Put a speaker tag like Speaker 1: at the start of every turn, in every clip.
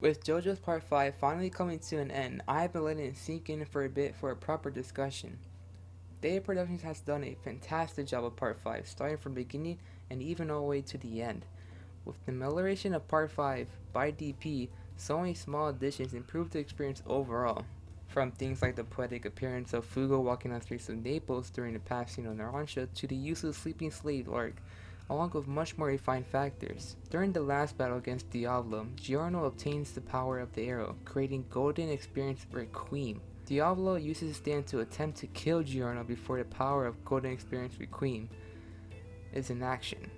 Speaker 1: With JoJo's Part 5 finally coming to an end, I have been letting it sink in for a bit for a proper discussion. Data Productions has done a fantastic job of Part 5, starting from the beginning and even all the way to the end. With the melioration of Part 5 by DP, so many small additions improved the experience overall. From things like the poetic appearance of Fugo walking on the streets of Naples during the passing of Narancia to the use of the Sleeping Slave arc, along with much more refined factors. During the last battle against Diablo, Giorno obtains the power of the arrow, creating Golden Experience Requiem. Diablo uses his stand to attempt to kill Giorno before the power of Golden Experience Requiem is in action.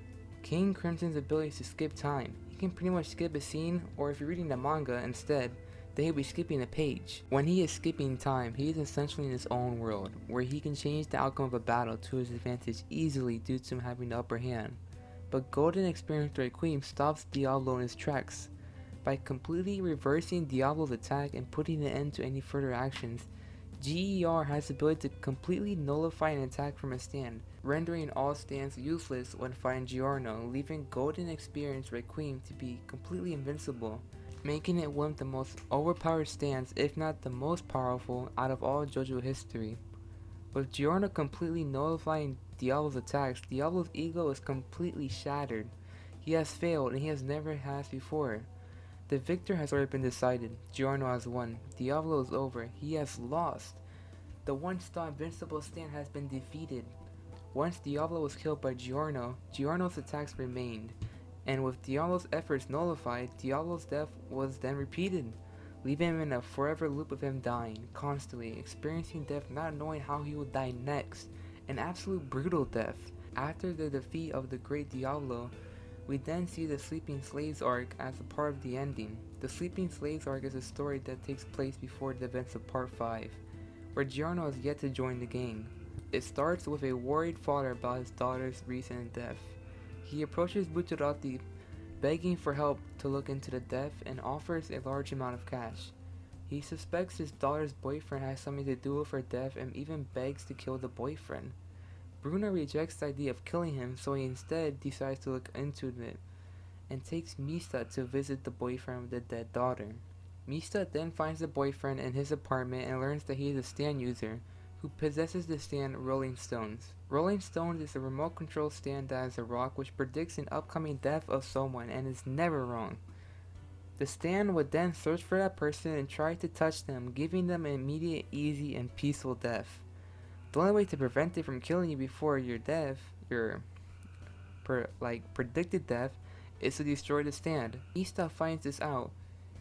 Speaker 1: King Crimson's ability to skip time. He can pretty much skip a scene, or if you're reading the manga instead, then he'll be skipping a page. When he is skipping time, he is essentially in his own world, where he can change the outcome of a battle to his advantage easily due to him having the upper hand. But Golden Experience Requiem stops Diablo in his tracks. By completely reversing Diablo's attack and putting an end to any further actions, GER has the ability to completely nullify an attack from a stand, rendering all stands useless when fighting Giorno, leaving Golden Experience Requiem to be completely invincible, making it one of the most overpowered stands, if not the most powerful, out of all JoJo history. With Giorno completely nullifying Diablo's attacks, Diablo's ego is completely shattered. He has failed, and he has never has before. The victor has already been decided. Giorno has won. Diablo is over. He has lost. The once-star invincible stand has been defeated. Once Diablo was killed by Giorno, Giorno's attacks remained, and with Diablo's efforts nullified, Diablo's death was then repeated, leaving him in a forever loop of him dying, constantly, experiencing death not knowing how he would die next, an absolute brutal death. After the defeat of the great Diablo, we then see the Sleeping Slaves arc as a part of the ending. The Sleeping Slaves arc is a story that takes place before the events of Part 5, where Giorno has yet to join the gang. It starts with a worried father about his daughter's recent death. He approaches Bucciarati, begging for help to look into the death and offers a large amount of cash. He suspects his daughter's boyfriend has something to do with her death and even begs to kill the boyfriend. Bruno rejects the idea of killing him, so he instead decides to look into it and takes Mista to visit the boyfriend of the dead daughter. Mista then finds the boyfriend in his apartment and learns that he is a stand user who possesses the stand Rolling Stones. Rolling Stones is a remote control stand that has a rock which predicts an upcoming death of someone and is never wrong. The stand would then search for that person and try to touch them, giving them an immediate, easy, and peaceful death. The only way to prevent it from killing you before your death, your predicted death, is to destroy the stand. Mista finds this out.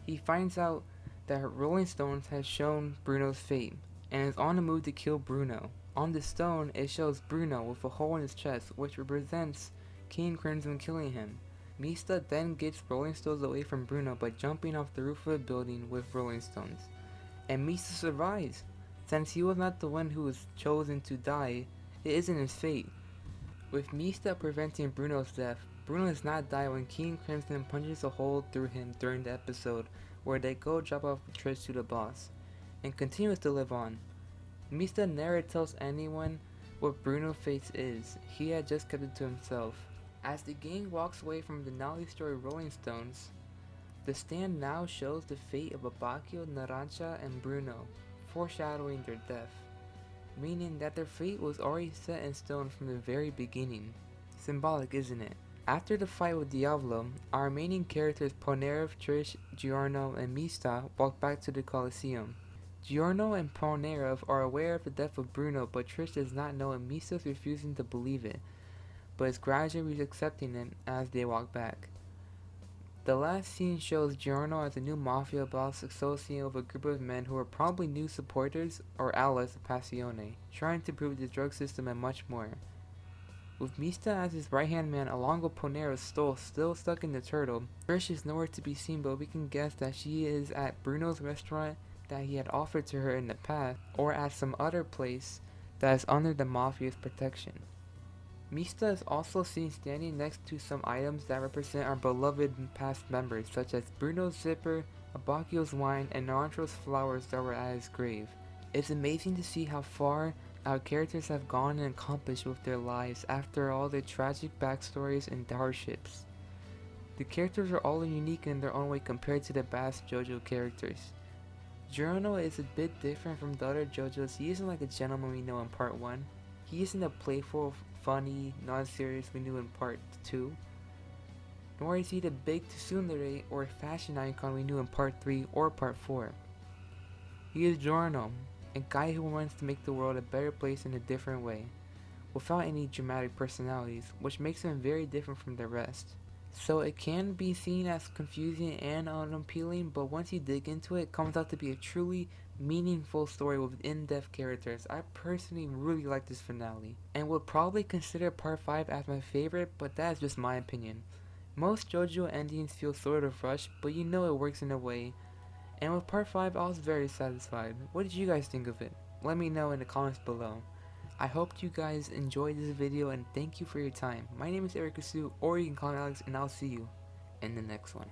Speaker 1: He finds out that Rolling Stones has shown Bruno's fate, and is on the move to kill Bruno. On the stone, it shows Bruno with a hole in his chest, which represents King Crimson killing him. Mista then gets Rolling Stones away from Bruno by jumping off the roof of a building with Rolling Stones, and Mista survives. Since he was not the one who was chosen to die, it isn't his fate. With Mista preventing Bruno's death, Bruno does not die when King Crimson punches a hole through him during the episode where they go drop off Trish to the boss, and continues to live on. Mista never tells anyone what Bruno's fate is, he had just kept it to himself. As the gang walks away from the now destroyed Rolling Stones, the stand now shows the fate of Abacchio, Narancia, and Bruno, foreshadowing their death, meaning that their fate was already set in stone from the very beginning. Symbolic, isn't it? After the fight with Diablo, our remaining characters Polnareff, Trish, Giorno, and Mista walk back to the Colosseum. Giorno and Polnareff are aware of the death of Bruno, but Trish does not know and Mista is refusing to believe it, but is gradually accepting it as they walk back. The last scene shows Giorno as a new mafia boss associating with a group of men who are probably new supporters or allies of Passione, trying to improve the drug system and much more. With Mista as his right-hand man along with Polnareff still stuck in the turtle, Trish is nowhere to be seen, but we can guess that she is at Bruno's restaurant that he had offered to her in the past, or at some other place that is under the mafia's protection. Mista is also seen standing next to some items that represent our beloved past members, such as Bruno's zipper, Abacchio's wine, and Narancho's flowers that were at his grave. It's amazing to see how far our characters have gone and accomplished with their lives after all their tragic backstories and hardships. The characters are all unique in their own way compared to the past JoJo characters. Giorno is a bit different from the other JoJos. He isn't like a gentleman we know in part 1. He isn't the playful, funny, non-serious we knew in part 2. Nor is he the big tsundere or fashion icon we knew in part 3 or part 4. He is Giorno, a guy who wants to make the world a better place in a different way, without any dramatic personalities, which makes him very different from the rest. So it can be seen as confusing and unappealing, but once you dig into it, it comes out to be a truly meaningful story with in-depth characters. I personally really like this finale, and would probably consider part 5 as my favorite, but that is just my opinion. Most JoJo endings feel sort of rushed, but you know it works in a way, and with part 5 I was very satisfied. What did you guys think of it? Let me know in the comments below. I hope you guys enjoyed this video and thank you for your time. My name is Eric Asu, or you can call me Alex, and I'll see you in the next one.